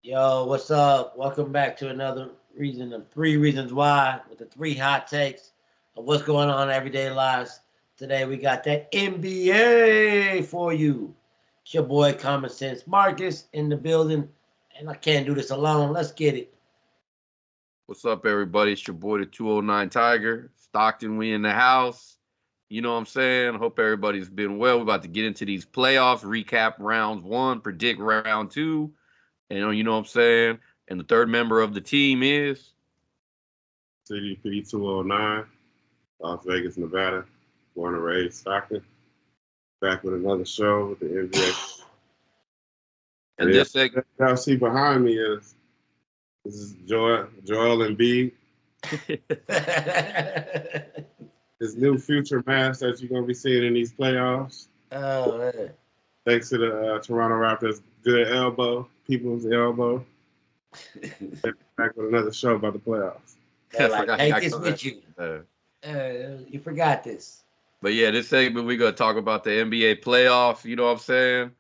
Yo, what's up? Welcome back to another reason of three reasons why with the three hot takes of what's going on in everyday lives. Today we got that NBA for you. It's your boy Common Sense Marcus in the building, and I can't do this alone. Let's get it. What's up, everybody? It's your boy, the 209 Tiger. Stockton, we in the house. You know what I'm saying? Hope everybody's been well. We're about to get into these playoffs, recap rounds one, predict round two. And you know what I'm saying? And the third member of the team is. CDP 209, Las Vegas, Nevada. Born and raised Stockton. Back with another show with the NBA. And this segment. Y'all see behind me is this is Joel Embiid. His new future mask that you're gonna be seeing in these playoffs. Oh man. Thanks to the Toronto Raptors' good elbow, people's elbow. Back with another show about the playoffs. They're like, take this with you. You forgot this. But yeah, this segment we're gonna talk about the NBA playoffs. You know what I'm saying?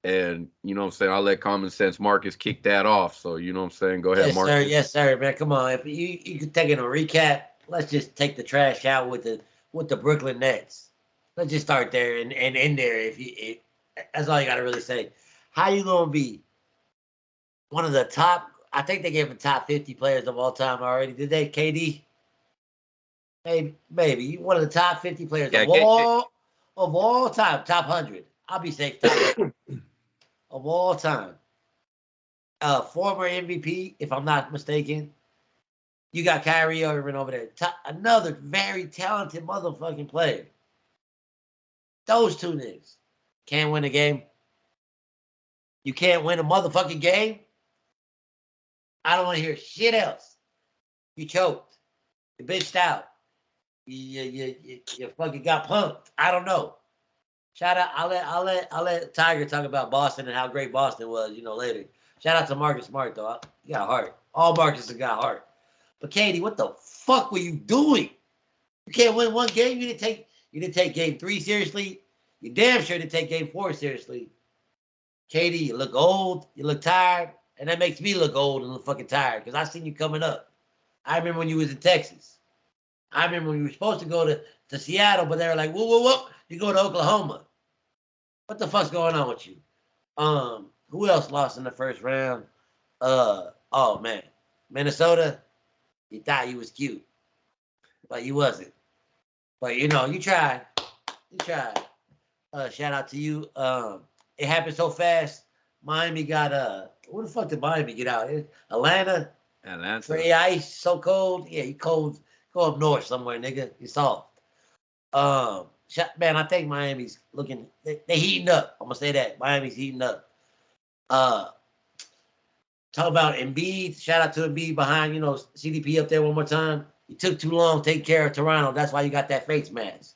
And you know what I'm saying? I'll let Common Sense Marcus kick that off. So you know what I'm saying? Go ahead, Yes, Marcus. sir. Yes, sir, man. Come on. If you could take it a recap, let's just take the trash out with the Brooklyn Nets. Let's just start there and end there. That's all you got to really say. How you gonna be one of the top? I think they gave him top 50 players of all time already. Did they, KD? Maybe you one of the top 50 players of all time, top 100. I'll be safe, top 100 of all time. Former MVP, if I'm not mistaken. You got Kyrie Irving over there. Another very talented motherfucking player. Those two niggas can't win a game. You can't win a motherfucking game. I don't want to hear shit else. You choked. You bitched out. You fucking got punked. I don't know. Shout out. I'll let Tiger talk about Boston and how great Boston was. Later. Shout out to Marcus Smart though. You got heart. All Marcus have got heart. But Katie, what the fuck were you doing? You can't win one game. You didn't take game 3 seriously. You damn sure didn't take game 4 seriously. Katie, you look old. You look tired, and that makes me look old and look fucking tired because I seen you coming up. I remember when you was in Texas. I remember when you were supposed to go to Seattle, but they were like, whoa, you go to Oklahoma. What the fuck's going on with you? Who else lost in the first round? Oh man, Minnesota. You thought you was cute, but you wasn't. But you tried. You tried. Shout out to you. It happened so fast. Miami got where the fuck did Miami get out? Atlanta. Trey Ice, so cold. Yeah, you cold. Go up north somewhere, nigga. You soft. Man, I think Miami's looking. They heating up. I'm gonna say that Miami's heating up. Talk about Embiid. Shout out to Embiid behind, CDP up there one more time. You took too long taking care of Toronto. That's why you got that face mask.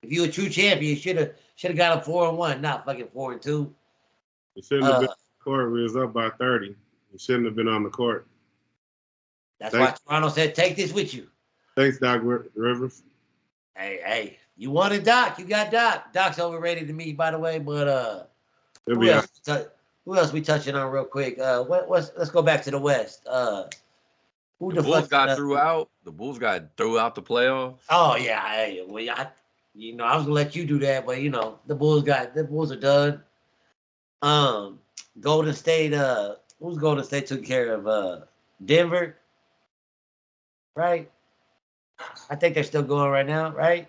If you a true champion, you should have got a 4-1, not fucking 4-2. You shouldn't have been on the court. We was up by 30. You shouldn't have been on the court. That's why Toronto said, take this with you. Thanks, Doc Rivers. Hey, you wanted Doc. You got Doc. Doc's overrated to me, by the way, but who else we touching on real quick? Let's go back to the West. The Bulls got throughout. The Bulls got throughout the playoffs. Oh yeah, I was gonna let you do that, but the Bulls are done. Golden State. Who's Golden State took care of? Denver, right? I think they're still going right now, right?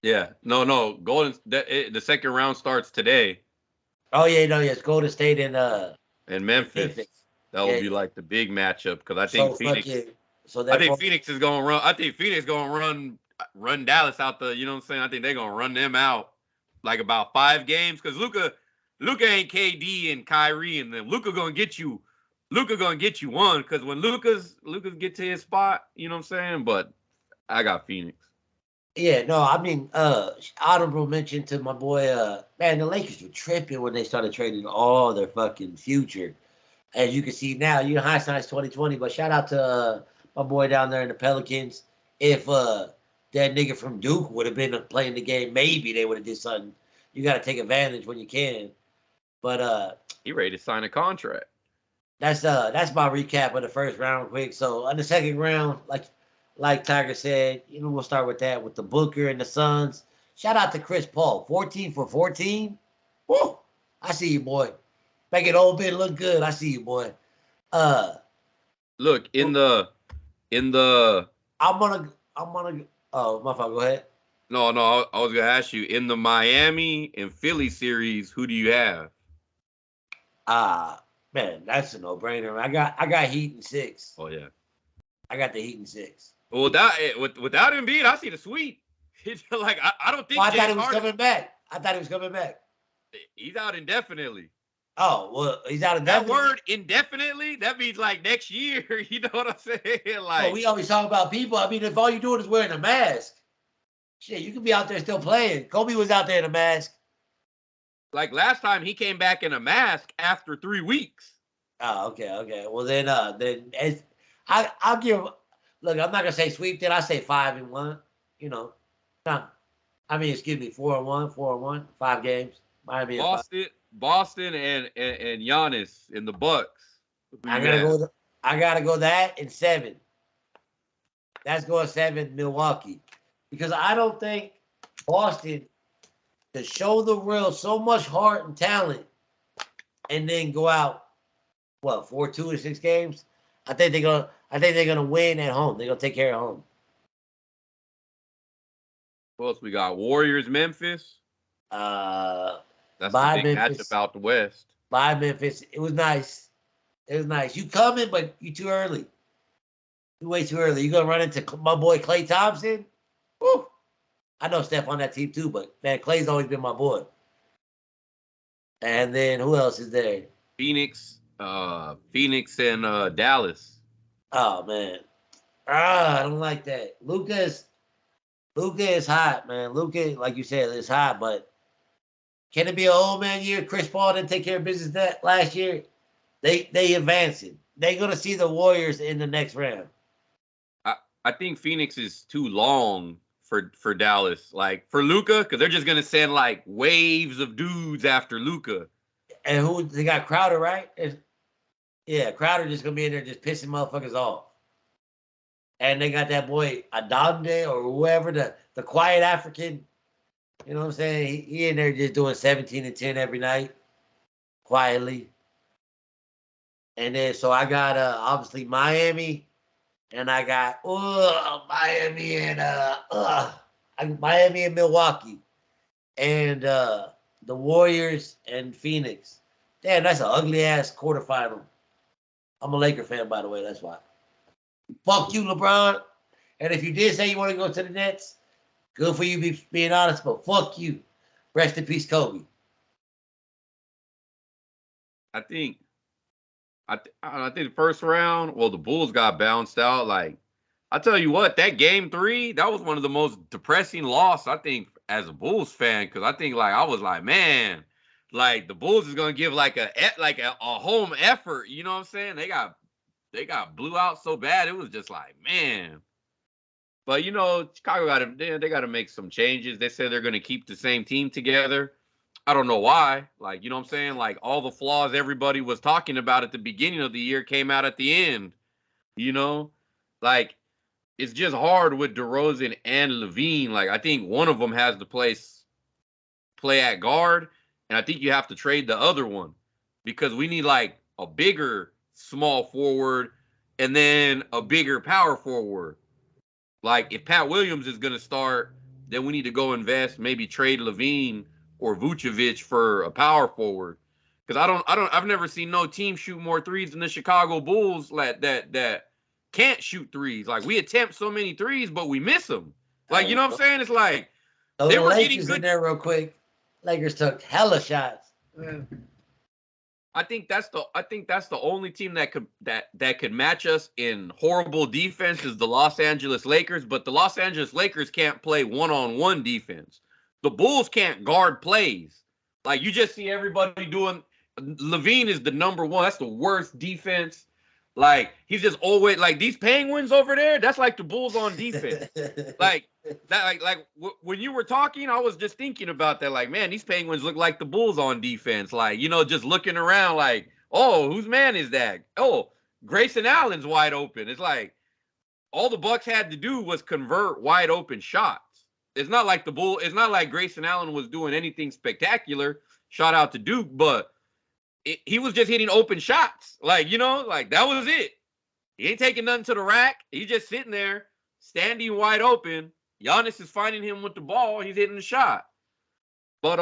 Yeah, no. The second round starts today. Oh yeah, no, yes, Golden State and Memphis. That will be like the big matchup because I think Phoenix. I think Phoenix is gonna run. I think Phoenix is gonna run Dallas out the. You know what I'm saying? I think they're gonna run them out like about 5 games because Luka ain't KD and Kyrie and them. Luka gonna get you one because when Luka's get to his spot, you know what I'm saying. But I got Phoenix. Yeah, no, I mean, honorable mention to my boy, man, the Lakers were tripping when they started trading all their fucking future. As you can see now, hindsight's 2020, but shout out to my boy down there in the Pelicans. If that nigga from Duke would have been playing the game, maybe they would have did something. You got to take advantage when you can. But he ready to sign a contract. that's my recap of the first round quick. So on the second round, like Tiger said, we'll start with that with the Booker and the Suns. Shout out to Chris Paul, 14 for 14. Woo! I see you, boy. Make it old bit look good. I see you, boy. Look in the. I'm gonna. Oh, my fault. Go ahead. No. I was gonna ask you in the Miami and Philly series. Who do you have? Man, that's a no-brainer. I got Heat in 6. Oh yeah, I got the Heat in 6. Well, without Embiid, I see the sweep. Like I don't think. Well, I thought he was coming back. He's out indefinitely. Oh well, he's out indefinitely. That word indefinitely, that means like next year. You know what I'm saying? Like, well, we always talk about people. I mean, if all you're doing is wearing a mask, shit, you could be out there still playing. Kobe was out there in a mask. Like last time, he came back in a mask after 3 weeks. Oh, okay. Well, then I'll give. Look, I'm not gonna say sweep. Then I say 5-1. Excuse me, 4-1, 5 games. Miami. Boston and Giannis in the Bucks. I gotta go that and 7. That's going 7 Milwaukee, because I don't think Boston to show the real so much heart and talent, and then go out 4-2 in 6 games. I think they're gonna win at home. They're gonna take care of home. Who else we got? Warriors, Memphis. That's the big matchup out the West. By Memphis. It was nice. You coming, but you too early. You way too early. You gonna run into my boy Klay Thompson? Woo. I know Steph on that team too, but man, Klay's always been my boy. And then who else is there? Phoenix and Dallas. Oh man. I don't like that. Luka is hot, man. Luka, like you said, is hot, but can it be an old man year? Chris Paul didn't take care of business that last year. They advancing. They're gonna see the Warriors in the next round. I think Phoenix is too long for Dallas. Like for Luka, because they're just gonna send like waves of dudes after Luka. And who they got? Crowder, right? Yeah, Crowder just gonna be in there just pissing motherfuckers off. And they got that boy Adonde or whoever, the quiet African. You know what I'm saying? He in there just doing 17 and 10 every night, quietly. And then so I got obviously Miami, and I got Miami and Milwaukee, and the Warriors and Phoenix. Damn, that's an ugly ass quarterfinal. I'm a Laker fan, by the way. That's why. Fuck you, LeBron. And if you did say you want to go to the Nets, good for you being honest, but fuck you. Rest in peace, Kobe. I think the first round, the Bulls got bounced out. Like, I tell you what, that game 3, that was one of the most depressing losses, I think, as a Bulls fan, because I think, like, I was like, man, like, the Bulls is going to give, like, a home effort. You know what I'm saying? They got blew out so bad. It was just like, man. But, Chicago they got to make some changes. They said they're going to keep the same team together. I don't know why. Like, you know what I'm saying? Like, all the flaws everybody was talking about at the beginning of the year came out at the end. Like, it's just hard with DeRozan and LaVine. Like, I think one of them has to play at guard, and I think you have to trade the other one because we need, like, a bigger small forward and then a bigger power forward. Like, if Pat Williams is going to start, then we need to go invest, maybe trade LaVine or Vucevic for a power forward. Because I've never seen no team shoot more threes than the Chicago Bulls that can't shoot threes. Like, we attempt so many threes, but we miss them. Like, you know what I'm saying? It's like they were getting good in there real quick. Lakers took hella shots. I think that's the only team that could match us in horrible defense is the Los Angeles Lakers, but the Los Angeles Lakers can't play one-on-one defense. The Bulls can't guard plays. Like, you just see everybody doing. LaVine is the number one. That's the worst defense. Like, he's just always like these Penguins over there. That's like the Bulls on defense. like when you were talking, I was just thinking about that. Like, man, these Penguins look like the Bulls on defense. Like, just looking around, like, oh, whose man is that? Oh, Grayson Allen's wide open. It's like all the Bucks had to do was convert wide open shots. It's not like it's not like Grayson Allen was doing anything spectacular. Shout out to Duke, but he was just hitting open shots. Like, like that was it. He ain't taking nothing to the rack. He's just sitting there, standing wide open. Giannis is finding him with the ball. He's hitting the shot. But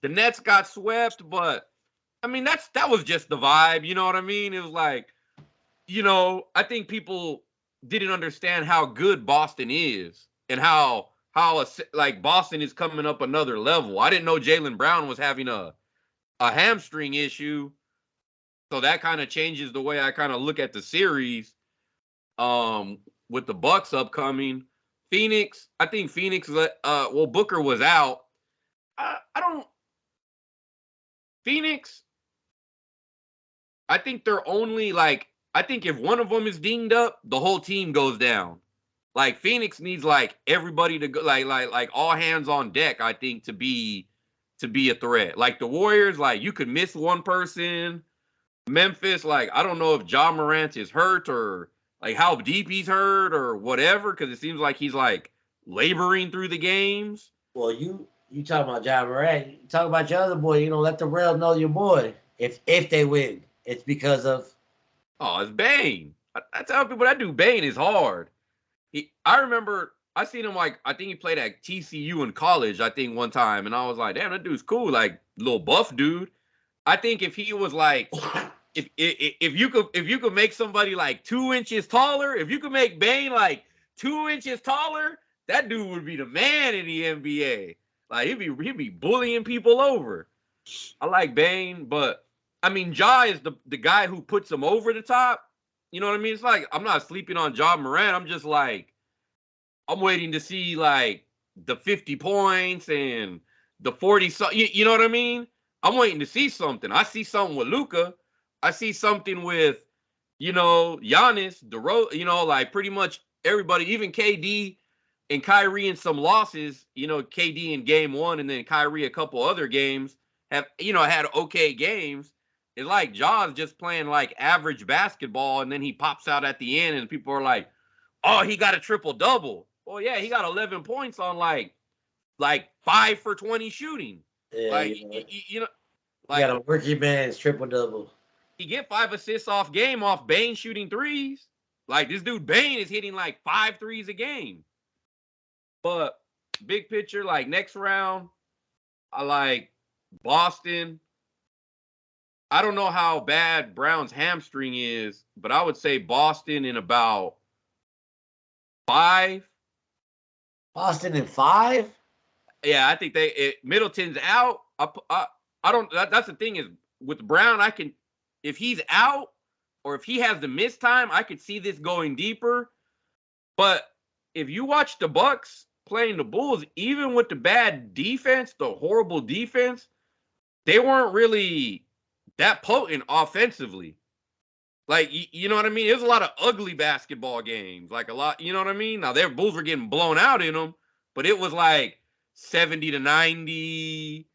the Nets got swept, but I mean that was just the vibe, you know what I mean? It was like, I think people didn't understand how good Boston is and how like Boston is coming up another level. I didn't know Jaylen Brown was having a hamstring issue. So that kind of changes the way I kind of look at the series with the Bucks upcoming. Phoenix, I think Phoenix, Booker was out. Phoenix, I think they're only like, I think if one of them is dinged up, the whole team goes down. Like Phoenix needs like everybody to go, like all hands on deck, I think, to be a threat. Like the Warriors, like you could miss one person. Memphis, like I don't know if Ja Morant is hurt or like how deep he's hurt or whatever, because it seems like he's like laboring through the games. Well, you talk about Ja Morant, you talk about your other boy, let the real know your boy. If they win, it's because of it's Bane. I tell people that dude Bane is hard. I remember I seen him like I think he played at TCU in college, I think one time, and I was like, damn, that dude's cool, like little buff dude. I think if he was like if you could make somebody like 2 inches taller, if you could make Bane like 2 inches taller, that dude would be the man in the NBA. Like he'd be bullying people over. I like Bane, but I mean Ja is the guy who puts him over the top. You know what I mean? It's like I'm not sleeping on Ja Morant. I'm just like I'm waiting to see like the 50 points and the 40. You know what I mean? I'm waiting to see something. I see something with Luka. I see something with, Giannis, like pretty much everybody, even KD and Kyrie in some losses, KD in game 1 and then Kyrie a couple other games have, had okay games. It's like Ja's just playing like average basketball and then he pops out at the end and people are like, oh, he got a triple-double. Well, yeah, he got 11 points on like 5 for 20 shooting. Yeah, like, like got a rookie man's triple-double. He get 5 assists off game off Bane shooting threes. Like this dude Bane is hitting like 5 threes a game. But big picture, like next round, I like Boston. I don't know how bad Brown's hamstring is, but I would say Boston in about 5. Boston in 5? Yeah, I think Middleton's out. I don't. That's the thing is with Brown, if he's out or if he has the missed time, I could see this going deeper. But if you watch the Bucks playing the Bulls, even with the bad defense, the horrible defense, they weren't really that potent offensively. Like, you know what I mean? There's a lot of ugly basketball games. Like a lot, you know what I mean? Now, their Bulls were getting blown out in them, but it was like 70-90,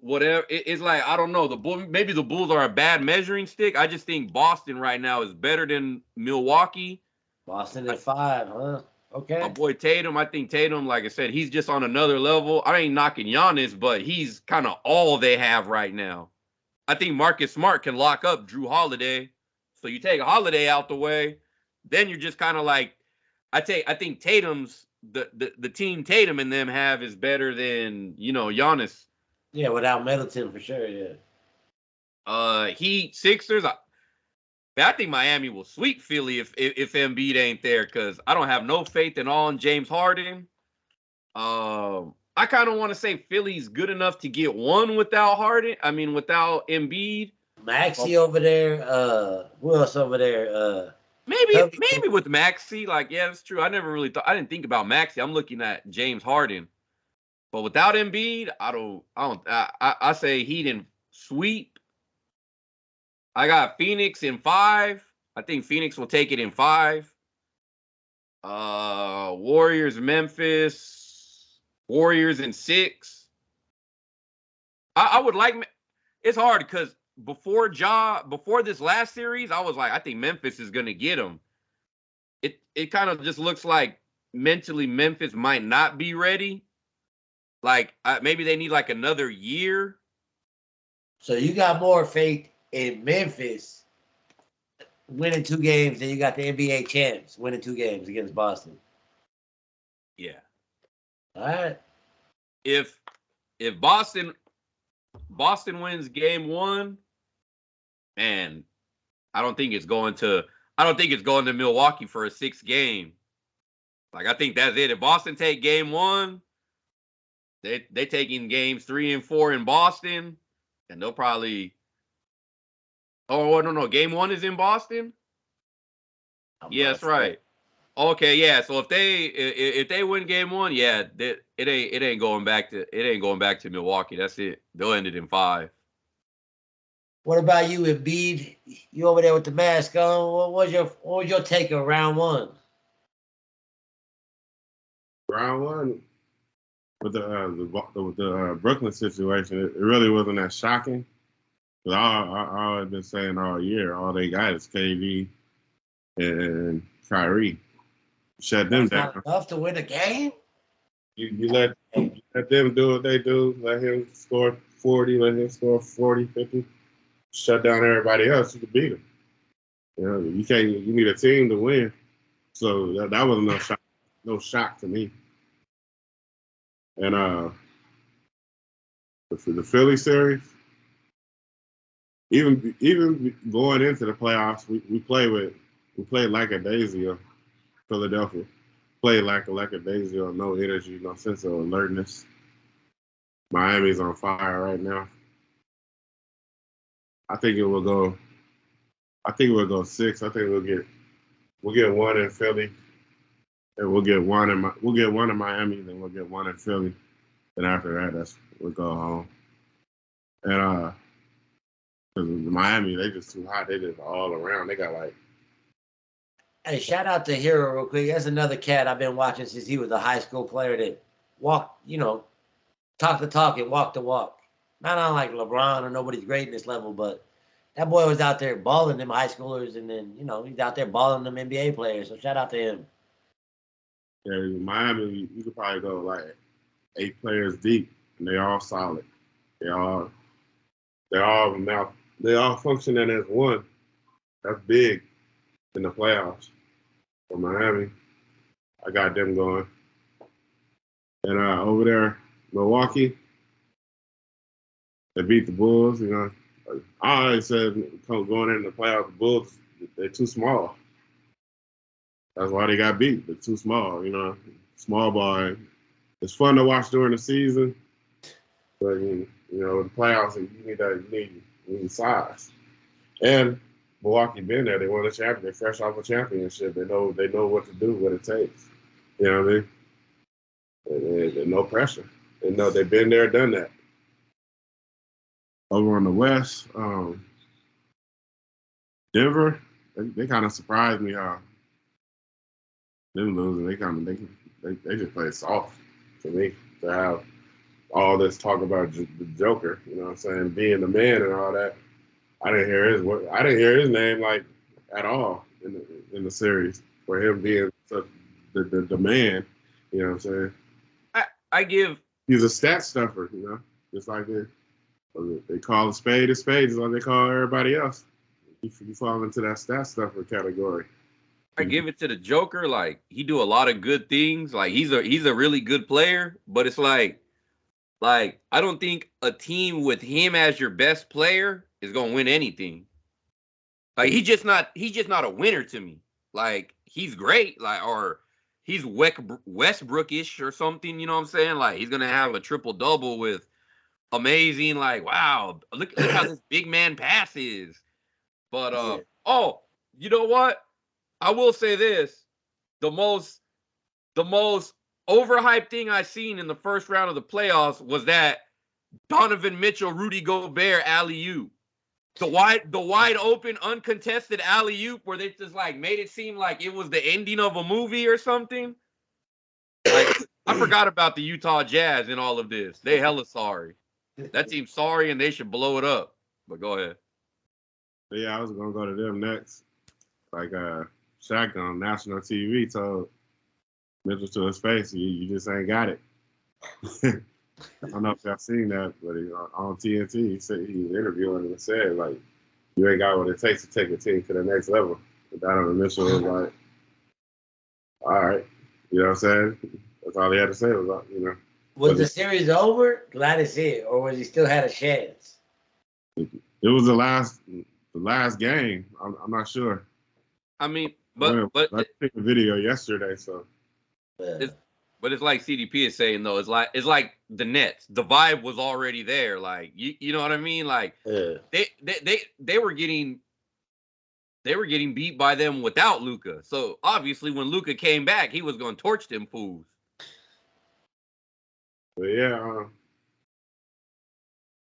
whatever. It's like, I don't know. Maybe the Bulls are a bad measuring stick. I just think Boston right now is better than Milwaukee. Boston at 5, huh? Okay. My boy Tatum, I think Tatum, like I said, he's just on another level. I ain't knocking Giannis, but he's kind of all they have right now. I think Marcus Smart can lock up Jrue Holiday. So you take Holiday out the way, then you're just kind of like, I think Tatum's the team Tatum and them have is better than, Giannis. Yeah, without Middleton for sure, yeah. Heat, Sixers, I think Miami will sweep Philly if Embiid ain't there because I don't have no faith in all in James Harden. I kind of want to say Philly's good enough to get one without Harden. I mean, without Embiid. Maxey over there. Who else over there? Maybe with Maxey. Like, yeah, that's true. I didn't think about Maxey. I'm looking at James Harden. But without Embiid, I say he didn't sweep. I got Phoenix in 5. I think Phoenix will take it in 5. Warriors, Memphis. Warriors in 6. I would like. It's hard because before this last series, I was like, I think Memphis is gonna get him. It kind of just looks like mentally Memphis might not be ready. Like maybe they need like another year. So you got more faith in Memphis winning 2 games than you got the NBA champs winning 2 games against Boston. Yeah. All right. If Boston wins game 1, man, I don't think it's going to Milwaukee for a 6th game. Like I think that's it. If Boston take game 1, they taking games 3 and 4 in Boston, and they'll probably. Oh no! Game 1 is in Boston. Yeah, that's right. Okay, yeah. So if they win game 1, yeah, it ain't going back to Milwaukee. That's it. They'll end it in 5. What about you, Embiid? You over there with the mask on? What was your take of round 1? Round 1 with the Brooklyn situation, it really wasn't that shocking. Because I've been saying all year, all they got is KD and Kyrie. Shut them down. Not enough to win a game. You let them do what they do. Let him score 40. Let him score 40, 50. Shut down everybody else. You can beat them. You know, you can't. You need a team to win. So that was no shock to me. And the Philly series, even going into the playoffs, we played like a daisy. Philadelphia played like a daisy, no energy, no sense of alertness. Miami's on fire right now. I think it will go 6. I think we'll get 1 in Philly, and we'll get 1 in Miami, then we'll get 1 in Philly. Then after that, we'll go home. And because Miami, they just too hot. They just all around. They got like. Hey, shout out to Hero real quick. That's another cat I've been watching since he was a high school player that walked, talk the talk and walk the walk. Not unlike LeBron or nobody's great in this level, but that boy was out there balling them high schoolers, and then, he's out there balling them NBA players. So shout out to him. Yeah, Miami, you could probably go like 8 players deep, and they all solid. They all functioning as one. That's big in the playoffs. For Miami, I got them going. And over there, Milwaukee, they beat the Bulls. I always said going into the playoffs, the Bulls, they're too small. That's why they got beat. They're too small. Small ball. It's fun to watch during the season, but in the playoffs, you need size. And Milwaukee been there. They won a championship. They're fresh off a championship. They know what to do, what it takes. You know what I mean? There's no pressure. They know they've been there, done that. Over on the West, Denver, they kind of surprised me how them losing. They just play soft to me to have all this talk about the Joker. You know what I'm saying? Being the man and all that. I didn't hear his name like at all in the series for him being the man. You know what I'm saying? He's a stat stuffer. Just like they call a spade just like they call everybody else. You fall into that stat stuffer category. I give it to the Joker. Like, he do a lot of good things. Like, he's a really good player, but it's like I don't think a team with him as your best player is gonna win anything. Like, he's just not a winner to me. Like, he's great, or he's Westbrook-ish or something, you know what I'm saying? Like, he's gonna have a triple-double with amazing, wow, look how this big man passes. But you know what? I will say this. The most overhyped thing I seen in the first round of the playoffs was that Donovan Mitchell, Rudy Gobert alley-oop. The wide open, uncontested alley-oop where they just made it seem like it was the ending of a movie or something. I forgot about the Utah Jazz in all of this. They hella sorry. That team's sorry and they should blow it up. But go ahead. Yeah, I was gonna go to them next. Like Shaq on national TV told Mitchell to his face, you just ain't got it. I don't know if y'all seen that, but on TNT, he said he interviewed him and said like, you ain't got what it takes to take a team to the next level. But Donovan Mitchell was like, all right, you know what I'm saying? That's all he had to say was, Was the series over? Glad to see it, or was he still had a chance? It was the last game. I'm not sure. I mean, I took a video yesterday, so. But it's like CDP is saying though. It's like the Nets. The vibe was already there. Like you know what I mean. Like they were getting beat by them without Luka. So obviously when Luka came back, he was going to torch them fools. But yeah.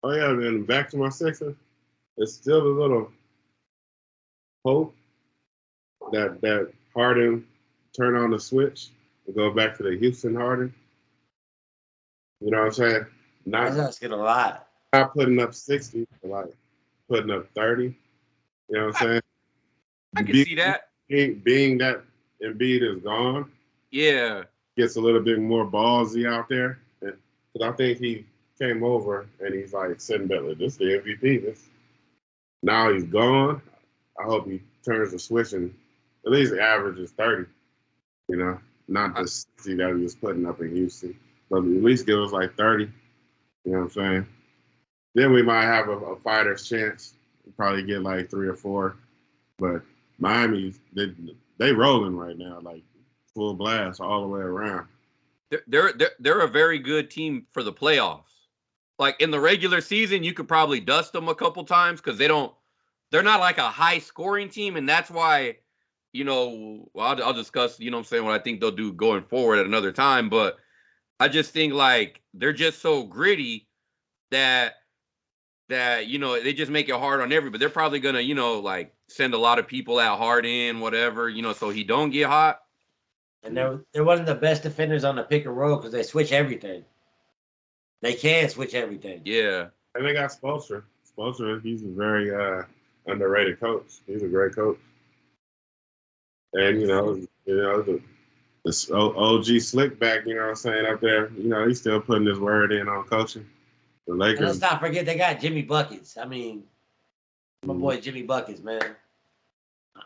Oh yeah, then back to my Sixers. It's still a little hope that Harden turn on the switch and go back to the Houston Harden. You know what I'm saying? Not gonna lie. Not putting up 60, but like putting up 30. You know what I'm saying? I can see that. Being that Embiid is gone. Yeah. Gets a little bit more ballsy out there. Because I think he came over and he's like sitting back like, this is the MVP. Now he's gone. I hope he turns the switch and at least averages 30. You know, not the 60 that he was putting up in Houston. But at least give us like 30. You know what I'm saying? Then we might have a fighter's chance. We'll probably get like 3 or 4. But Miami, they rolling right now, like full blast all the way around. They're a very good team for the playoffs. Like in the regular season, you could probably dust them a couple times because they're not like a high scoring team, and that's why, I'll discuss, what I'm saying, what I think they'll do going forward at another time. But I just think like they're just so gritty that they just make it hard on everybody. They're probably gonna, like send a lot of people out hard in, whatever, so he don't get hot. And they're one of the best defenders on the pick and roll because they switch everything. They can switch everything. Yeah. And they got Spoelstra. Spoelstra, he's a very underrated coach. He's a great coach. And the OG Slickback, you know what I'm saying, up there, he's still putting his word in on coaching. The Lakers. And let's not forget they got Jimmy Buckets. I mean, my boy Jimmy Buckets, man.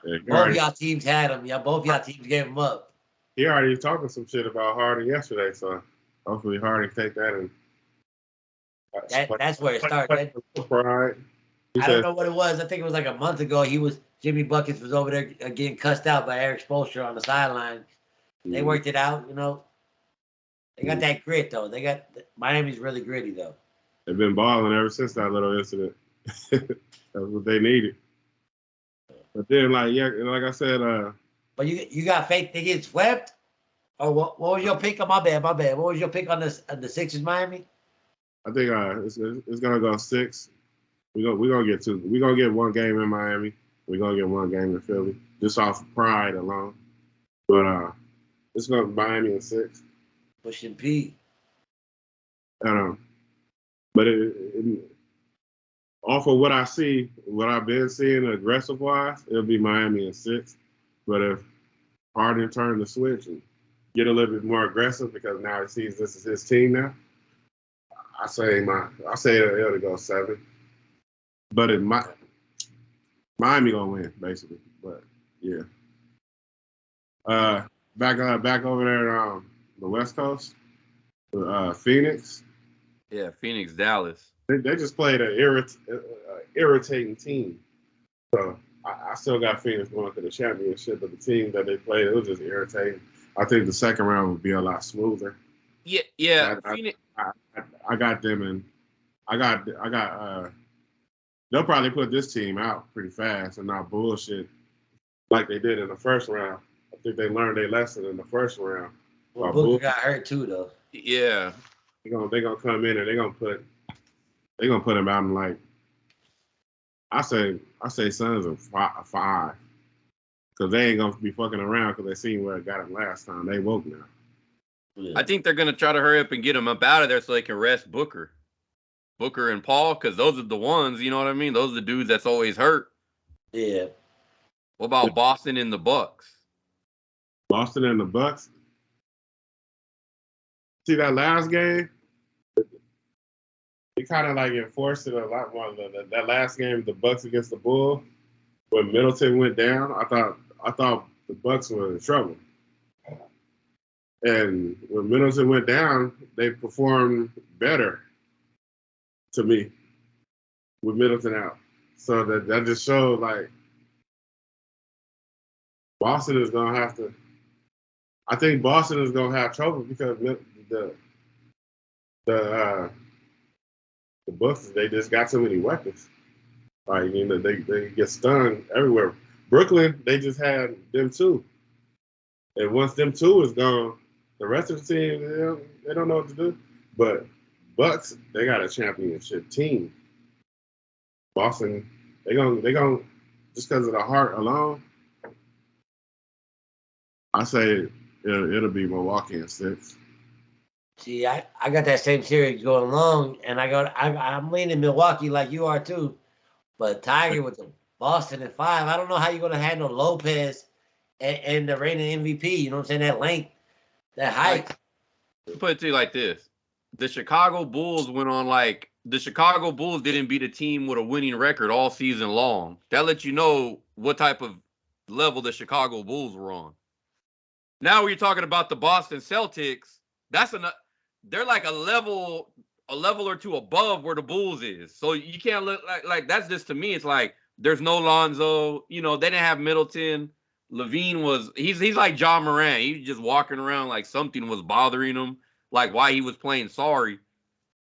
Yeah, both y'all teams had him. Both y'all teams gave him up. He already talking some shit about Harden yesterday, so hopefully Harden take that and that's where it started. I don't know what it was. I think it was like a month ago. Jimmy Buckets was over there getting cussed out by Eric Spoelstra on the sideline. They worked it out, They got that grit though. Miami's really gritty though. They've been balling ever since that little incident. That's what they needed. But then, like I said, but you got faith they get swept? Or what was your pick? Oh, my bad. What was your pick on the Sixers Miami? I think it's gonna go 6. We're gonna get 2. We're gonna get 1 game in Miami. We're gonna get 1 game in Philly, just off pride alone. But it's gonna be Miami in 6. Pushing P. But off of what I see, what I've been seeing aggressive wise, it'll be Miami in 6. But if Harden turn the switch and get a little bit more aggressive because now he sees this is his team now, I say it'll go 7. But Miami gonna win basically. But yeah. Back over there the West Coast, Phoenix. Yeah, Phoenix, Dallas. They just played an irritating team. So I still got Phoenix going to the championship, but the team that they played, it was just irritating. I think the second round would be a lot smoother. Yeah. I got them, and I got. They'll probably put this team out pretty fast and not bullshit like they did in the first round. I think they learned their lesson in the first round. Well, Booker got hurt too, though. Yeah. They're gonna come in and they're gonna put him out in like I say Suns are 5 because they ain't gonna be fucking around because they seen where it got him last time. They woke now. Yeah. I think they're gonna try to hurry up and get him up out of there so they can rest Booker and Paul, because those are the ones, you know what I mean? Those are the dudes that's always hurt. Yeah. What about Boston and the Bucks? Boston and the Bucks. See that last game? It kind of like enforced it a lot more. That last game, the Bucks against the Bulls, when Middleton went down, I thought the Bucks were in trouble. And when Middleton went down, they performed better to me with Middleton out. So that just showed like Boston is gonna have to. I think Boston is gonna have trouble because the Bucks, they just got so many weapons. Like, you know, they get stung everywhere. Brooklyn, they just had them too. And once them two is gone, the rest of the team, they don't know what to do. But Bucks, they got a championship team. Boston, they gonna just because of the heart alone, I say it'll be Milwaukee in 6. See, I got that same series going along, and I'm leaning Milwaukee like you are too. But Tiger with the Boston at 5, I don't know how you're gonna handle Lopez and the reigning MVP. You know what I'm saying? That length, that height. Put it to you like this: the Chicago Bulls the Chicago Bulls didn't beat a team with a winning record all season long. That lets you know what type of level the Chicago Bulls were on. Now we're talking about the Boston Celtics. They're like a level or two above where the Bulls is. So you can't look like that's just, to me, it's like there's no Lonzo. You know, they didn't have Middleton. LaVine he's like John Moran. He was just walking around like something was bothering him, like why he was playing sorry.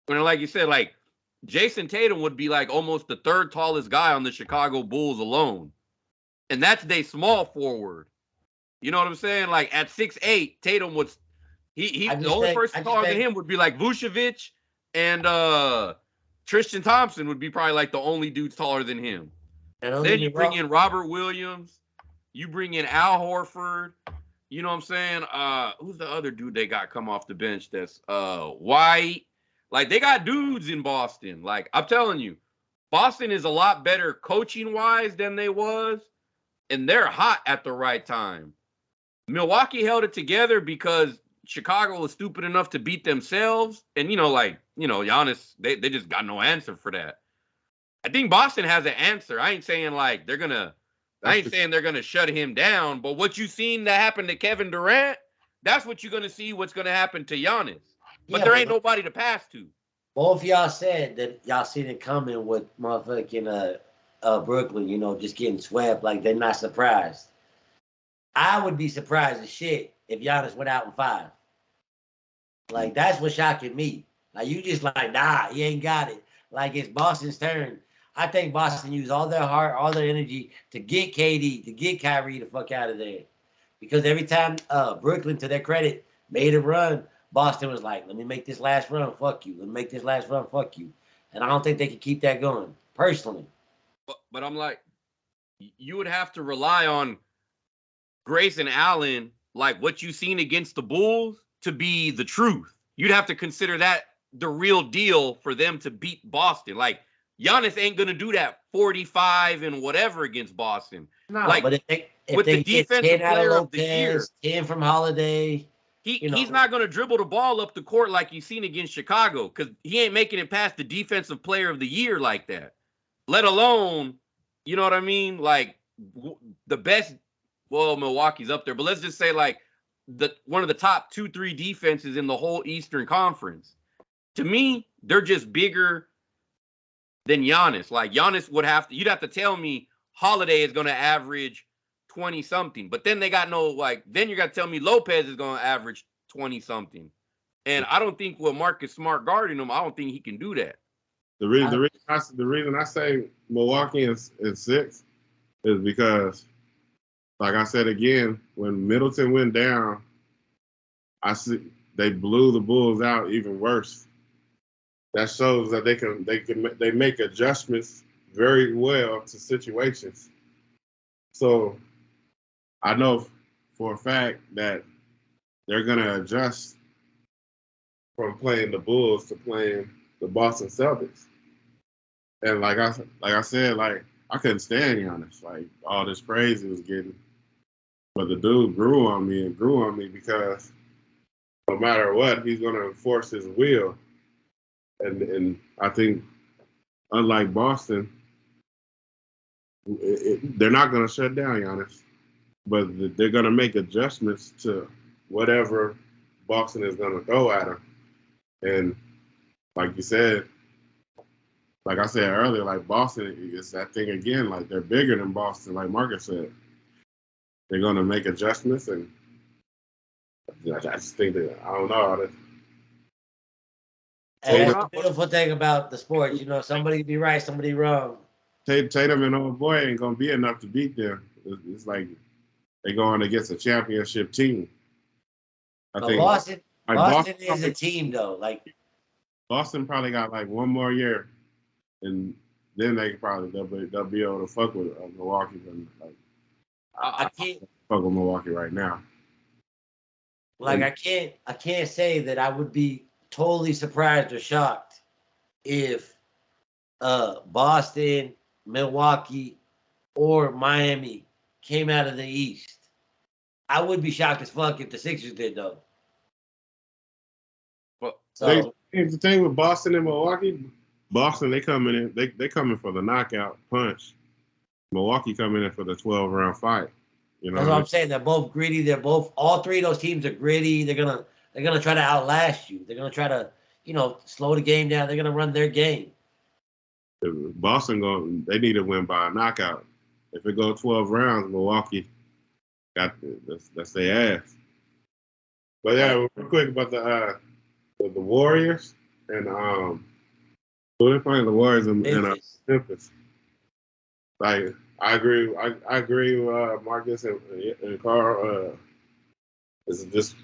And like you said, like Jason Tatum would be like almost the third tallest guy on the Chicago Bulls alone. And that's their small forward. You know what I'm saying? Like at 6'8", Tatum was the only person taller than him would be like Vucevic, and Tristan Thompson would be probably like the only dudes taller than him. Then you bring in Robert Williams, you bring in Al Horford. You know what I'm saying? Who's the other dude they got come off the bench that's White? Like, they got dudes in Boston. Like, I'm telling you, Boston is a lot better coaching-wise than they was, and they're hot at the right time. Milwaukee held it together because Chicago was stupid enough to beat themselves. And, Giannis, they just got no answer for that. I think Boston has an answer. I ain't saying like they're going to shut him down. But what you seen that happen to Kevin Durant, that's what you're going to see what's going to happen to Giannis. But there ain't nobody to pass to. Both y'all said that y'all seen it coming with motherfucking Brooklyn, just getting swept. Like, they're not surprised. I would be surprised as shit if Giannis went out in 5. Like, that's what's shocking me. Like, you just like, nah, he ain't got it. Like, it's Boston's turn. I think Boston used all their heart, all their energy to get KD, to get Kyrie the fuck out of there. Because every time Brooklyn, to their credit, made a run, Boston was like, let me make this last run, fuck you. Let me make this last run, fuck you. And I don't think they can keep that going, personally. But I'm like, you would have to rely on Grayson Allen, like what you seen against the Bulls, to be the truth. You'd have to consider that the real deal for them to beat Boston. Like, Giannis ain't gonna do that 45 and whatever against Boston. No, like, but if with they the defensive player Lopez, of the year, 10 from Holiday, he's not gonna dribble the ball up the court like you seen against Chicago, because he ain't making it past the defensive player of the year like that. Let alone, you know what I mean? Like, the best. Well, Milwaukee's up there, but let's just say like one of the top 2-3 defenses in the whole Eastern Conference. To me, they're just bigger than Giannis. Like, Giannis you'd have to tell me Holiday is going to average 20 something, but then then you got to tell me Lopez is going to average 20 something. And I don't think with Marcus Smart guarding him, I don't think he can do that. The reason I say Milwaukee is 6 is because, like I said again, when Middleton went down, I see they blew the Bulls out even worse. That shows that they make adjustments very well to situations. So I know for a fact that they're gonna adjust from playing the Bulls to playing the Boston Celtics. And like I said, like I couldn't stand Giannis. Like all this praise he was getting, but the dude grew on me because no matter what, he's gonna enforce his will, and I think unlike Boston, they're not gonna shut down Giannis, but they're gonna make adjustments to whatever Boston is gonna throw at him, and like you said. Like I said earlier, like Boston is that thing again. Like they're bigger than Boston. Like Marcus said, they're going to make adjustments, and I just think that I don't know. And that's the beautiful thing about the sports. You know, somebody be right, somebody wrong. Tatum and old boy ain't going to be enough to beat them. It's like they're going against a championship team. I think Boston is a team though. Like Boston probably got like one more year. And then they'll be able to fuck with Milwaukee. But like, I can't fuck with Milwaukee right now. Like I can't say that I would be totally surprised or shocked if Boston, Milwaukee, or Miami came out of the East. I would be shocked as fuck if the Sixers did though. Well, so the thing with Boston and Milwaukee. Boston, they coming in. They coming for the knockout punch. Milwaukee coming in for the 12-round fight. You know, that's what I'm saying. They're both gritty. All three of those teams are gritty. They're gonna try to outlast you. They're gonna try to, slow the game down. They're gonna run their game. Boston they need to win by a knockout. If it goes 12 rounds, Milwaukee that's their ass. But yeah, real quick about the Warriors and So they're playing the Warriors in Memphis. Like I agree with Marcus and Carl. This is just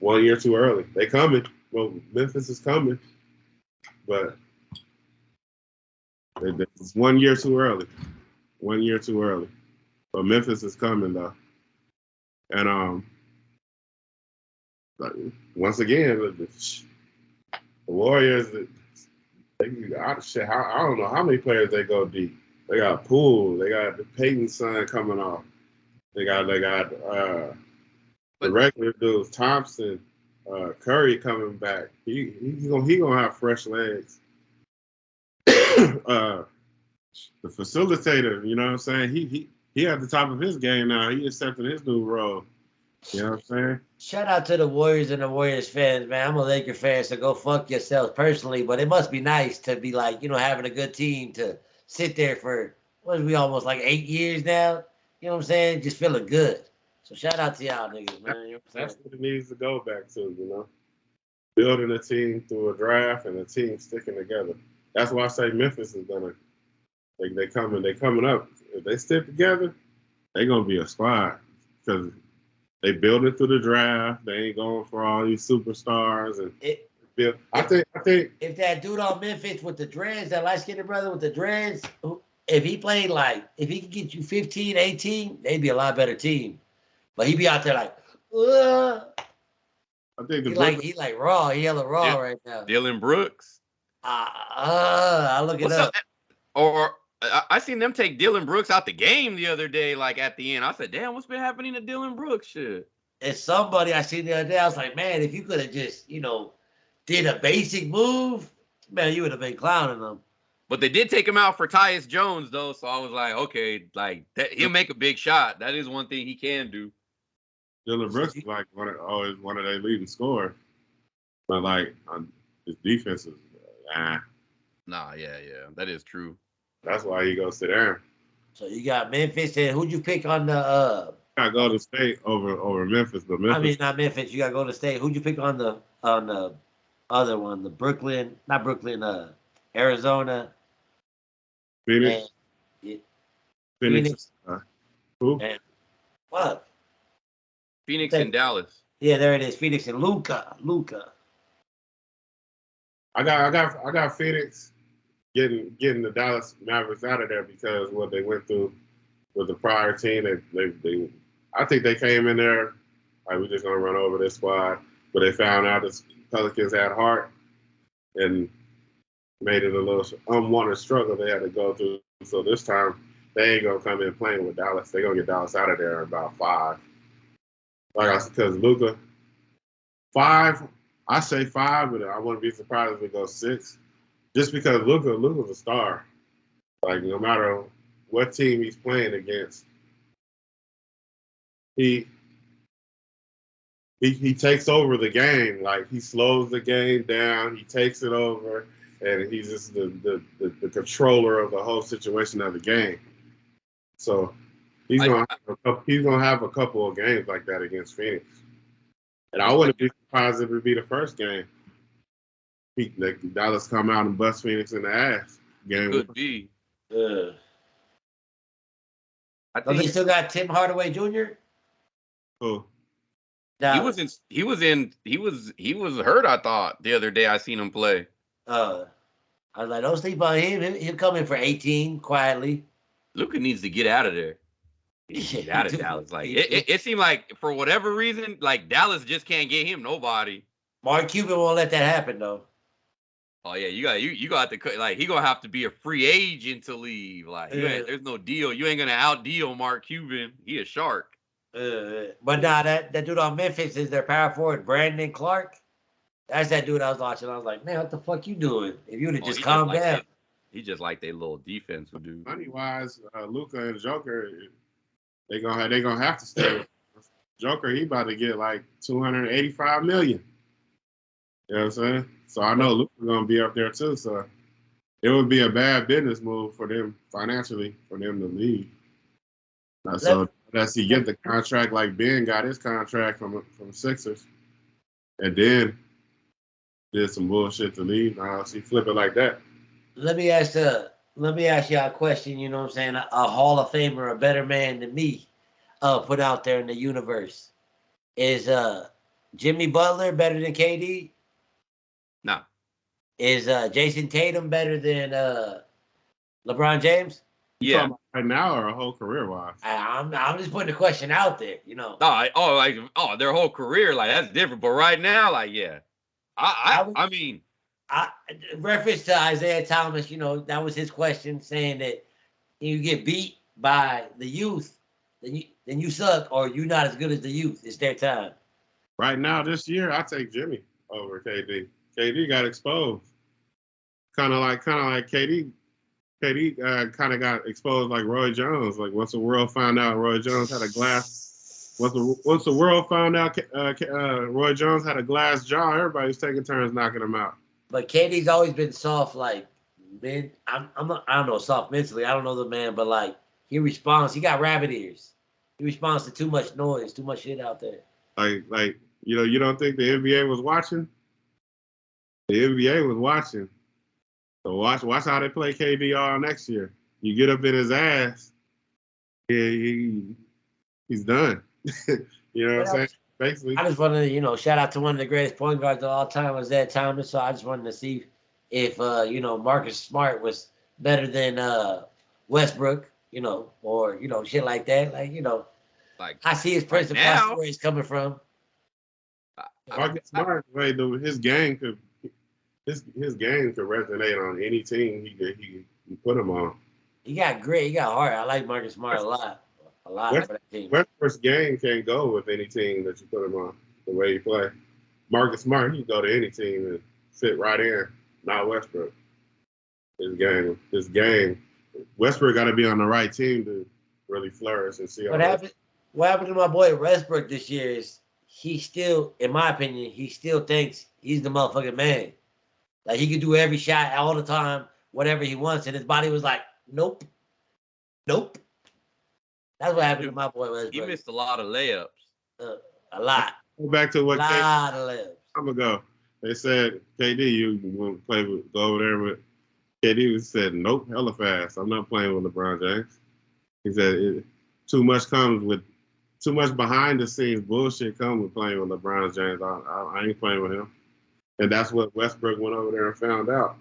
1 year too early. They coming. Well, Memphis is coming, but it's 1 year too early. 1 year too early. But Memphis is coming though, and once again, the Warriors. I don't know how many players they go deep. They got Poole. They got the Peyton son coming off. They got the regular dudes, Thompson, Curry coming back. He gonna have fresh legs. The facilitator, you know what I'm saying? He at the top of his game now. He accepting his new role. You know what I'm saying? Shout out to the Warriors and the Warriors fans, man. I'm a Laker fan, so go fuck yourselves personally. But it must be nice to be like, having a good team to sit there for, almost like 8 years now? You know what I'm saying? Just feeling good. So shout out to y'all niggas, man. You know that's what it needs to go back to, Building a team through a draft and a team sticking together. That's why I say Memphis is gonna, they coming up. If they stick together, they're gonna be a squad because they build it through the draft. They ain't going for all these superstars I think if that dude on Memphis with the dreads, that light-skinned brother with the dreads, if he played if he could get you 15, 18, they'd be a lot better team. But he'd be out there like, I think he like raw. He hella raw right now. Dylan Brooks. I'll look it up. Or I seen them take Dylan Brooks out the game the other day, like at the end. I said, damn, what's been happening to Dylan Brooks? Shit. It's somebody I seen the other day. I was like, man, if you could have just, did a basic move, man, you would have been clowning them. But they did take him out for Tyus Jones, though. So I was like, okay, like he'll make a big shot. That is one thing he can do. Dylan Brooks is like always one of their leading scorers. But like his defense is Nah, yeah, that is true. That's why he goes to there. So you got Memphis, and who'd you pick on the? I go to State over Memphis, but Memphis. I mean, not Memphis. You got to go to State. Who'd you pick on the other one? The Brooklyn, not Brooklyn. Arizona. Phoenix. Phoenix. Who? And what? Phoenix and Dallas. Yeah, there it is. Phoenix and Luka. I got Phoenix getting the Dallas Mavericks out of there because what they went through with the prior team. They I think they came in there like we're just gonna run over this squad, but they found out the Pelicans had heart and made it a little unwanted struggle they had to go through. So this time they ain't gonna come in playing with Dallas. They're gonna get Dallas out of there in about 5. Like I said, because Luka, 5, I say 5, but I wouldn't be surprised if we go 6. Just because Luka's a star. Like, no matter what team he's playing against, he takes over the game. Like, he slows the game down, he takes it over, and he's just the controller of the whole situation of the game. So he's gonna have a couple of games like that against Phoenix. And I wouldn't be surprised if it be the first game. Dallas come out and bust Phoenix in the ass. Game could be. I think he still got Tim Hardaway Jr. Who? He was hurt, I thought, the other day I seen him play. I was like, don't sleep on him. He'll come in for 18 quietly. Luka needs to get out of there. He needs to get out of Dallas. Like it seemed like for whatever reason, like Dallas just can't get him nobody. Mark Cuban won't let that happen though. Oh yeah, you got to like he gonna have to be a free agent to leave. Like there's no deal. You ain't gonna out deal Mark Cuban. He a shark. But nah, that dude on Memphis is their power forward, Brandon Clark. That's that dude I was watching. I was like, man, what the fuck you doing? If you would have just calmed down. He just like their little defense would do. Money wise, Luka and Joker, they gonna have to stay. Joker, he about to get like $285 million. You know what I'm saying? So I know Luka's gonna be up there too. So it would be a bad business move for them financially for them to leave. So unless he get the contract like Ben got his contract from Sixers, and then did some bullshit to leave. Now he flip it like that. Let me ask you a question. You know what I'm saying? A Hall of Famer, a better man than me, put out there in the universe. Is Jimmy Butler better than KD? No. Is Jason Tatum better than LeBron James? Yeah. Right now or a whole career wise? I'm just putting the question out there. You know. Their whole career, like that's different. But right now, like yeah. I mean, reference to Isaiah Thomas, you know, that was his question, saying that you get beat by the youth, then you suck, or you're not as good as the youth. It's their time. Right now, this year, I take Jimmy over KD. KD got exposed, kind of like KD. KD kind of got exposed like Roy Jones. Like once the world found out Roy Jones had a glass. Once the world found out Roy Jones had a glass jaw, everybody was taking turns knocking him out. But KD's always been soft, like man. I don't know, soft mentally. I don't know the man, but like he responds. He got rabbit ears. He responds to too much noise, too much shit out there. Like you don't think the NBA was watching? The NBA was watching. So watch how they play KD all next year. You get up in his ass, he's done. You know what I'm saying? Basically. I just wanted to, shout out to one of the greatest point guards of all time, Isaiah Thomas. So I just wanted to see if, Marcus Smart was better than Westbrook, or, shit like that. Like I see his principle, where he's coming from. Marcus Smart, his game could resonate on any team he put him on. He got grit. He got heart. I like Marcus Smart a lot for that team. Westbrook's game can't go with any team that you put him on the way he play. Marcus Smart, he can go to any team and fit right in. Not Westbrook. His game. Westbrook got to be on the right team to really flourish and see. What happened to my boy Westbrook this year is he still, in my opinion, he still thinks he's the motherfucking man. Like he could do every shot all the time, whatever he wants, and his body was like, nope. That's what happened to my boy Westbrook. He missed a lot of layups. A lot. Go back to what a lot of layups. Time ago, they said, KD, you want to go over there with KD? Said, nope, hella fast. I'm not playing with LeBron James. He said, too much behind the scenes bullshit comes with playing with LeBron James. I ain't playing with him. And that's what Westbrook went over there and found out.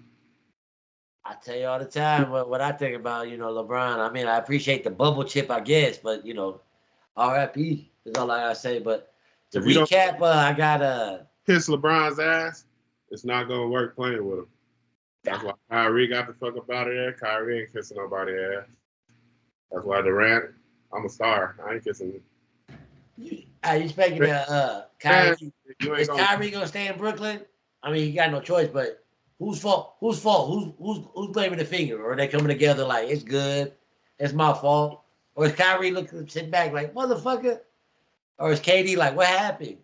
I tell you all the time what I think about, LeBron. I mean, I appreciate the bubble chip, I guess, but, RIP is all I gotta say. But to recap, I got kiss LeBron's ass. It's not gonna work playing with him. That's why Kyrie got the fuck up out of there. Kyrie ain't kissing nobody's ass. That's why Durant, I'm a star. I ain't kissing. You expecting Kyrie? Is Kyrie gonna stay in Brooklyn? I mean, he got no choice. But whose fault? Whose fault? Who's blaming the finger? Or are they coming together like it's good? It's my fault. Or is Kyrie sitting back like motherfucker? Or is KD like what happened?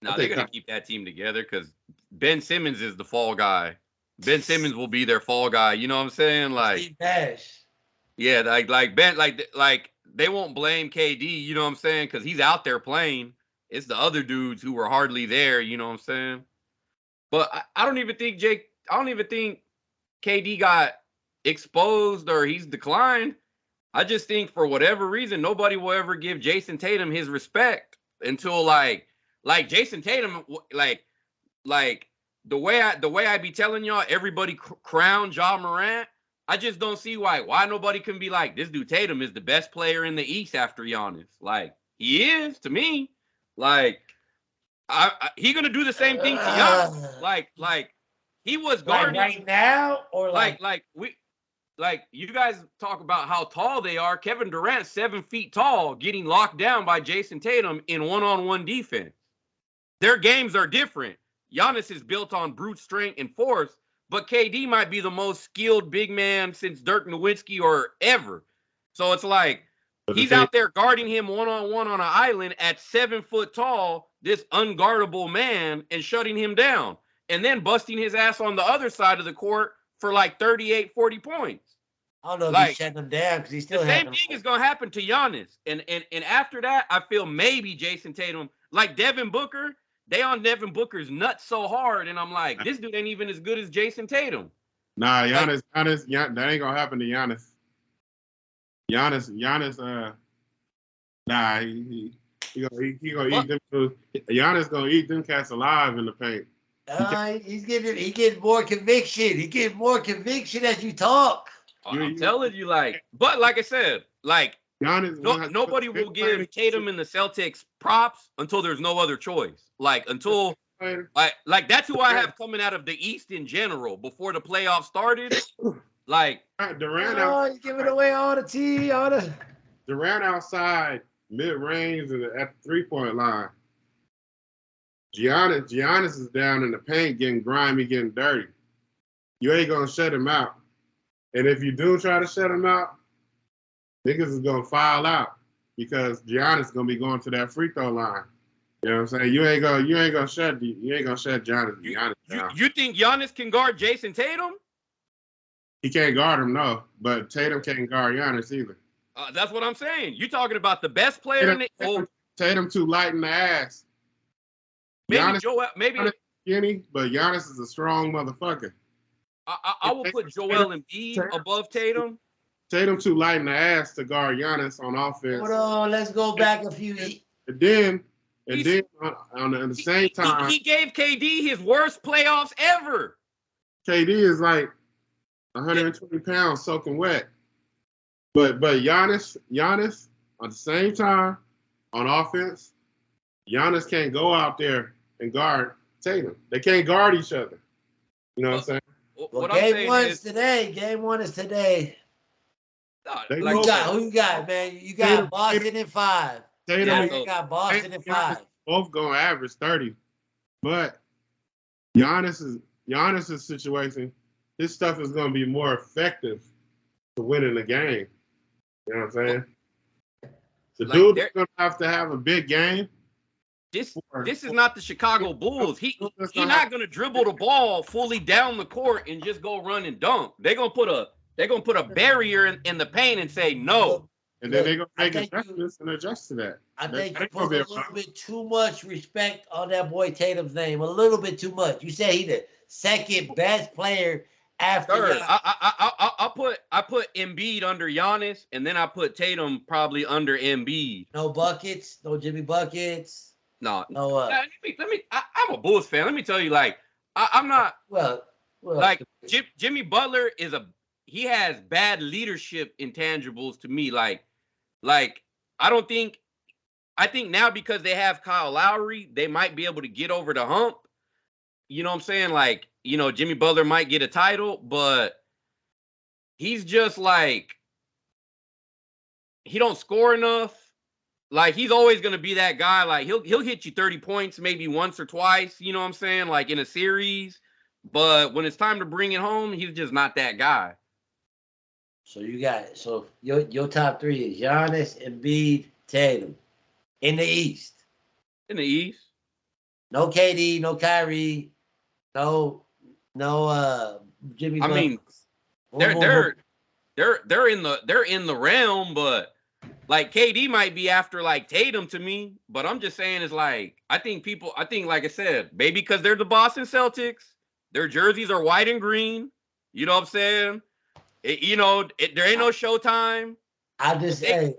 No, they're gonna keep that team together because Ben Simmons is the fall guy. Ben Simmons will be their fall guy. You know what I'm saying? Like Steve Nash. Yeah, like Ben, like they won't blame KD. You know what I'm saying? Because he's out there playing. It's the other dudes who were hardly there. You know what I'm saying? But I don't even think KD got exposed or he's declined. I just think for whatever reason, nobody will ever give Jason Tatum his respect until like Jason Tatum, like the way I be telling y'all, everybody crown Ja Morant. I just don't see why nobody can be like, this dude Tatum is the best player in the East after Giannis. Like, he is to me. Like, he gonna do the same thing to Giannis. Like he was guarding right now, or like you guys talk about how tall they are. Kevin Durant, 7 feet tall, getting locked down by Jason Tatum in one-on-one defense. Their games are different. Giannis is built on brute strength and force. But KD might be the most skilled big man since Dirk Nowitzki or ever. So it's like he's out there guarding him one-on-one on an island at 7 foot tall, this unguardable man, and shutting him down. And then busting his ass on the other side of the court for like 38, 40 points. I don't know if he's shutting him down because he's still the same thing is going to happen to Giannis. And after that, I feel maybe Jason Tatum, like Devin Booker, they on Devin Booker's nuts so hard, and I'm like, this dude ain't even as good as Jason Tatum. Nah, Giannis, that ain't gonna happen to Giannis. Giannis, nah, he gonna eat them. Giannis gonna eat them cats alive in the paint. He getting more conviction. He getting more conviction as you talk. I'm telling you, but like I said, Giannis, nobody will give Tatum and the Celtics props until there's no other choice. Until that's who I have coming out of the East in general before the playoffs started. Durant, he's giving away all the tea, Durant outside mid-range and at the 3-point line. Giannis is down in the paint, getting grimy, getting dirty. You ain't gonna shut him out. And if you do try to shut him out, niggas is gonna foul out because Giannis is gonna be going to that free throw line. You know what I'm saying? You ain't gonna shut Giannis down. You think Giannis can guard Jason Tatum? He can't guard him, no. But Tatum can't guard Giannis either. That's what I'm saying. You talking about the best player in the Tatum too light in the ass. Maybe Giannis skinny, but Giannis is a strong motherfucker. I will put Joel Embiid above Tatum. Tatum too light in the ass to guard Giannis on offense. Hold on, let's go back a few. And then at the same time, he gave KD his worst playoffs ever. KD is like 120 pounds soaking wet. But Giannis at the same time on offense, Giannis can't go out there and guard Tatum. They can't guard each other. You know what I'm saying? Game one is today. Who you got, man? You got Boston in 5. You got Boston in 5. Both gonna average 30. But Giannis's situation, his stuff is gonna be more effective to winning the game. You know what I'm saying? The dude's gonna have to have a big game. This is not the Chicago Bulls. He's not gonna dribble the ball fully down the court and just go run and dunk. They're gonna put a barrier in the paint and say no. And then they're gonna make adjustments and adjust to that. I think you put a little bit too much respect on that boy Tatum's name. A little bit too much. You say he's the second best player after. Third. I put Embiid under Giannis, and then I put Tatum probably under Embiid. No buckets, no Jimmy buckets. No. I'm a Bulls fan. Let me tell you, I'm not. Well, Jimmy Butler he has bad leadership intangibles to me. I think now because they have Kyle Lowry, they might be able to get over the hump. You know what I'm saying? Jimmy Butler might get a title, but he's just like he don't score enough. Like he's always gonna be that guy. Like he'll hit you 30 points maybe once or twice. You know what I'm saying? Like in a series. But when it's time to bring it home, he's just not that guy. So you got your top three is Giannis, Embiid, Tatum in the East. In the East. No KD, no Kyrie, no Jimmy. I mean, they're in the realm, but like KD might be after like Tatum to me. But I'm just saying is like I think like I said, maybe because they're the Boston Celtics, their jerseys are white and green. You know what I'm saying? There ain't no Showtime. I just say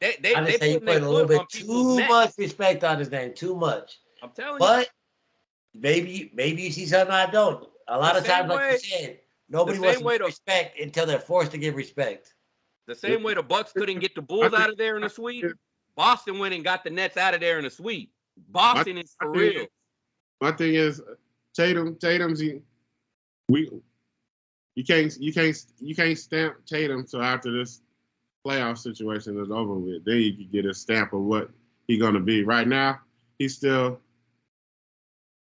you put a little bit too much respect on his name. Too much. I'm telling you. But maybe you see something I don't. A lot of times, like you said, nobody wants to give respect until they're forced to give respect. The same way the Bucks couldn't get the Bulls out of there in a sweep, Boston went and got the Nets out of there in a sweep. Boston is for real. My thing is Tatum's you can't stamp Tatum till after this playoff situation is over with. Then you can get a stamp of what he's gonna be. Right now, he's still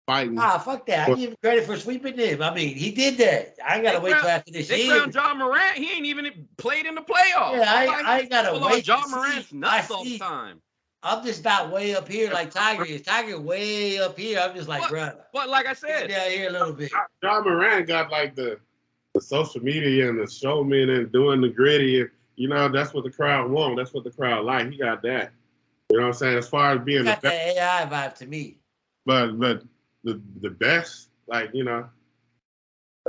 fighting. Fuck that. I give him credit for sweeping him. I mean, he did that. I ain't gotta wait till after this year. They crowned John Morant. He ain't even played in the playoffs. Yeah, I ain't gotta wait. John Morant's nuts all the time. I'm just not way up here like Tiger is. Tiger way up here. I'm just like, bro. But like I said, down here a little bit. John Morant got like the social media and the showman and doing the gritty. And, that's what the crowd want. That's what the crowd like. He got that. You know what I'm saying? As far as being the best. That AI vibe to me. But the best, like, I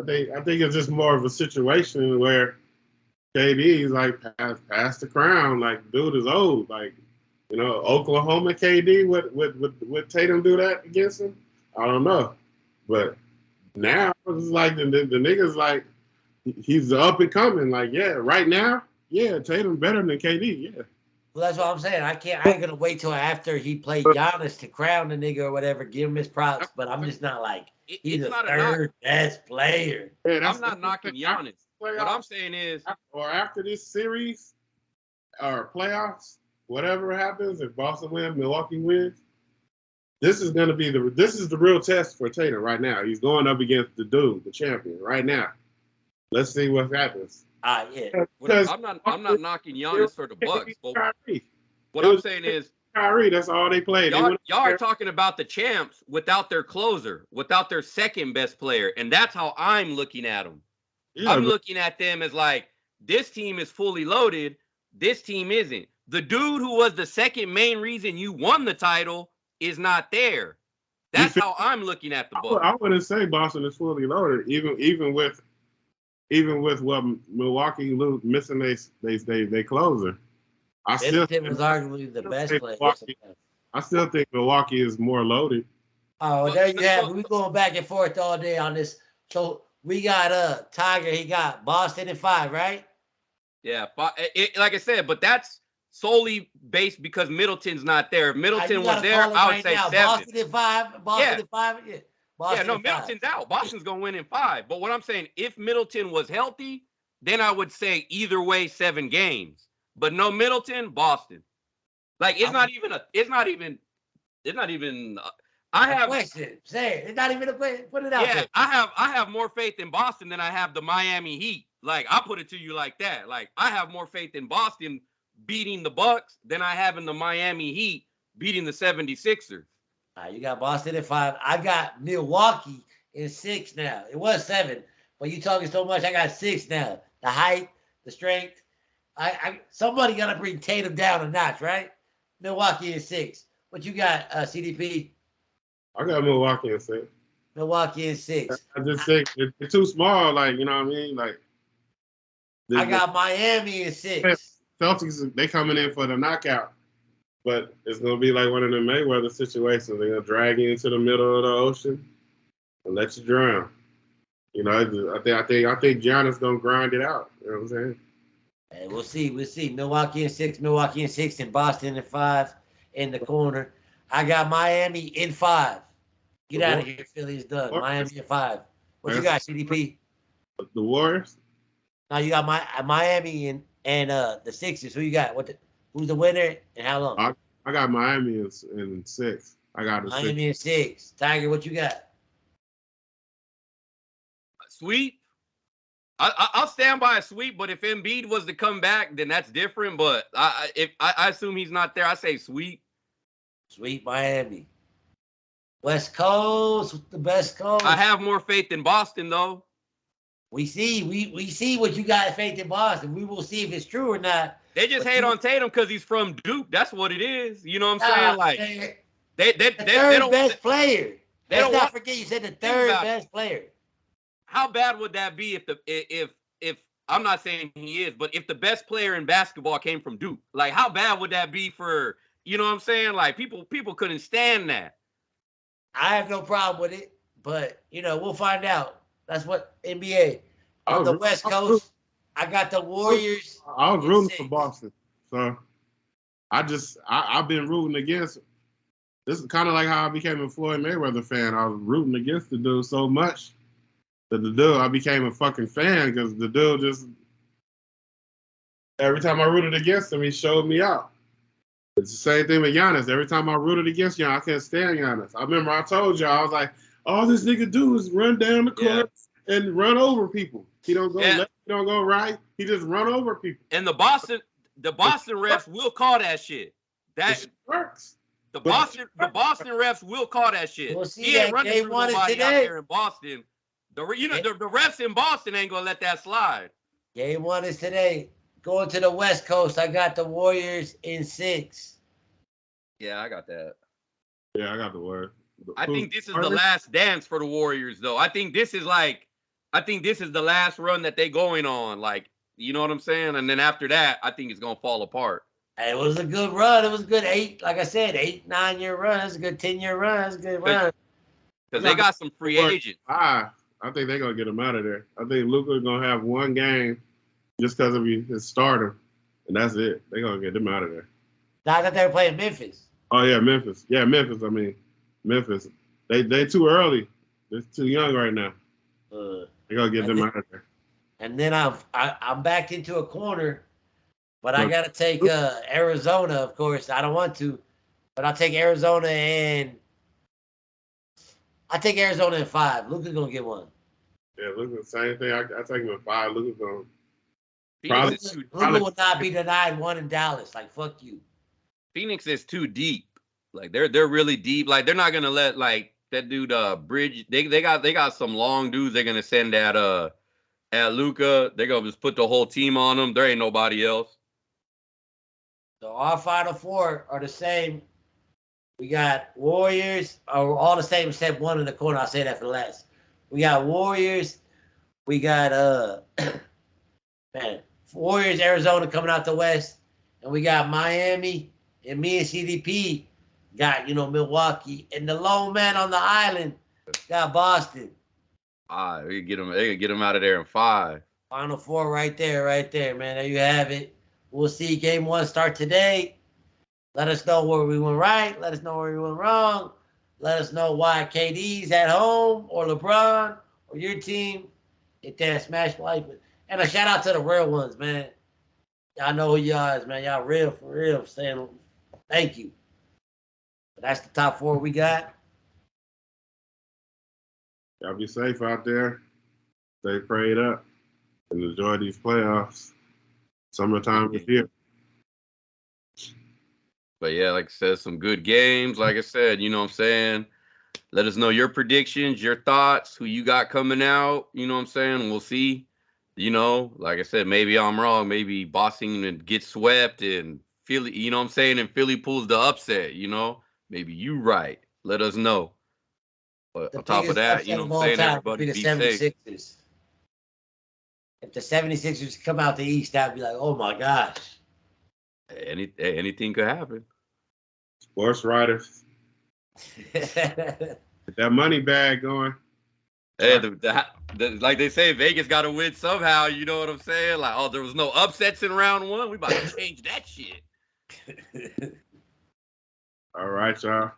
think it's just more of a situation where KD is like past the crown. Like, dude is old. Like, Oklahoma KD, would Tatum do that against him? I don't know. But now it's like the niggas like he's up and coming. Like, yeah, right now, yeah, Tatum better than KD, yeah. Well, that's what I'm saying. I ain't gonna wait till after he played Giannis to crown the nigga or whatever, give him his props. But I'm just not like he's the third best player. Yeah, I'm not knocking Giannis. What I'm saying is, or after this series or playoffs, whatever happens, if Boston wins, Milwaukee wins, this is gonna be the real test for Tatum right now. He's going up against the dude, the champion, right now. Let's see what happens. Yeah. I'm not knocking Giannis for the Bucks. What I'm saying is Kyrie, that's all they played. Y'all are talking about the champs without their closer, without their second best player. And that's how I'm looking at them. Yeah, I'm looking at them as like, this team is fully loaded. This team isn't. The dude who was the second main reason you won the title is not there. That's how I'm looking at the Bucks. I wouldn't say Boston is fully loaded, even with what Milwaukee missing they closer. Middleton was arguably the best player. I still think Milwaukee is more loaded. Oh, there you have it. We're going back and forth all day on this. So we got Tiger. He got Boston in 5, right? Yeah, like I said, but that's solely based because Middleton's not there. If Middleton was there, I would say 7. Boston in 5. Boston in 5. Yeah. Boston Middleton's out. Boston's gonna win in 5. But what I'm saying, if Middleton was healthy, then I would say either way 7 games. But no Middleton, Boston. Like it's not even. I have question. Say it. It's not even a question. Put it out there. I have more faith in Boston than I have the Miami Heat. Like I put it to you like that. Like I have more faith in Boston beating the Bucks than I have in the Miami Heat beating the 76ers. You got Boston at 5. I got Milwaukee in 6 now. It was 7, but you talking so much. I got 6 now. The height, the strength. Somebody got to bring Tatum down a notch, right? Milwaukee in 6. What you got, CDP? I got Milwaukee in 6. Milwaukee in 6. I just think it's too small. Like, you know what I mean? Like, I got Miami in 6. Celtics, they coming in for the knockout. But it's gonna be like one of the Mayweather situations. They're gonna drag you into the middle of the ocean and let you drown. I think Giannis gonna grind it out. You know what I'm saying? Hey, we'll see. Milwaukee in 6, and Boston in 5 in the corner. I got Miami in 5. Get out of here, Philly is done. Miami in 5. What you got, CDP? The Warriors. Now you got Miami and the Sixers. Who you got? Who's the winner and how long? I got Miami in 6. I got Miami in 6. Tiger, what you got? Sweep. I'll stand by a sweep, but if Embiid was to come back, then that's different. But I assume he's not there, I say sweep. Sweep Miami. West Coast, the best coast. I have more faith in Boston, though. We see what you got faith in Boston. We will see if it's true or not. They just hate on Tatum because he's from Duke. That's what it is. You know what I'm saying? Like they don't best player. Let's not forget you said the third best player. How bad would that be if I'm not saying he is, but if the best player in basketball came from Duke? Like, how bad would that be for, you know what I'm saying? Like, people couldn't stand that. I have no problem with it, but we'll find out. That's what NBA. On the West Coast, I got the Warriors. I was rooting for Boston. So I've been rooting against. This is kind of like how I became a Floyd Mayweather fan. I was rooting against the dude so much that I became a fucking fan because the dude just, every time I rooted against him, he showed me out. It's the same thing with Giannis. Every time I rooted against Giannis, I can't stand Giannis. I remember I told y'all, I was like, all this nigga do is run down the court and run over people. He don't go left, he don't go right. He just run over people. And the Boston refs will call that shit. That works. The Boston refs will call that shit. We'll see he ain't running through nobody out there in Boston. The refs in Boston ain't gonna let that slide. Game 1 is today. Going to the West Coast, I got the Warriors in 6. Yeah, I got that. Yeah, I got the Warriors. I think this is the last dance for the Warriors, though. I think this is the last run that they going on. Like, you know what I'm saying? And then after that, I think it's gonna fall apart. It was a good run. It was a good 8-9 year run. That's a good 10-year run. That's a good run. Because they got some free agents. I think they're gonna get him out of there. I think Luka's gonna have one game just because of his starter, and that's it. They're gonna get him out of there. Now that they're playing Memphis. Oh yeah, Memphis. Yeah, Memphis. I mean, Memphis. They too early. They're too young right now. They're gonna get them out of there. And then I'm backed into a corner, but I gotta take Arizona. Of course, I don't want to, but I'll take Arizona and I take Arizona in 5. Luka's gonna get one. Yeah, Luka's the same thing. I take him in 5. Luka's gonna. Luka will not be denied one in Dallas. Like, fuck you. Phoenix is too deep. Like they're really deep. Like they're not gonna let like that dude Bridge. They got some long dudes they're gonna send at Luka. They're gonna just put the whole team on them. There ain't nobody else. So our Final 4 are the same. We got Warriors, are all the same except one in the corner. I'll say that for last. We got Warriors. We got Warriors, Arizona coming out the West, and we got Miami, and me and CDP got Milwaukee, and the lone man on the island got Boston. They can get them out of there in 5. Final 4 right there, man. There you have it. We'll see Game 1 start today. Let us know where we went right. Let us know where we went wrong. Let us know why KD's at home or LeBron or your team. Hit that smash like. And a shout out to the real ones, man. Y'all know who y'all is, man. Y'all real for real. Saying thank you. But that's the top 4 we got. Y'all be safe out there. Stay prayed up and enjoy these playoffs. Summertime is here. But yeah, like I said, some good games. Like I said, you know what I'm saying? Let us know your predictions, your thoughts, who you got coming out. You know what I'm saying? We'll see. Like I said, maybe I'm wrong. Maybe Boston gets swept and Philly, you know what I'm saying? And Philly pulls the upset, Maybe you right. Let us know. But on top of that, you know what I'm saying? Everybody be safe. If the 76ers come out the East, that'd be like, oh my gosh. Anything could happen. Sports writers. Get that money bag going. Hey, like they say, Vegas got to win somehow. You know what I'm saying? Like, there was no upsets in round 1. We about to change that shit. All right, y'all.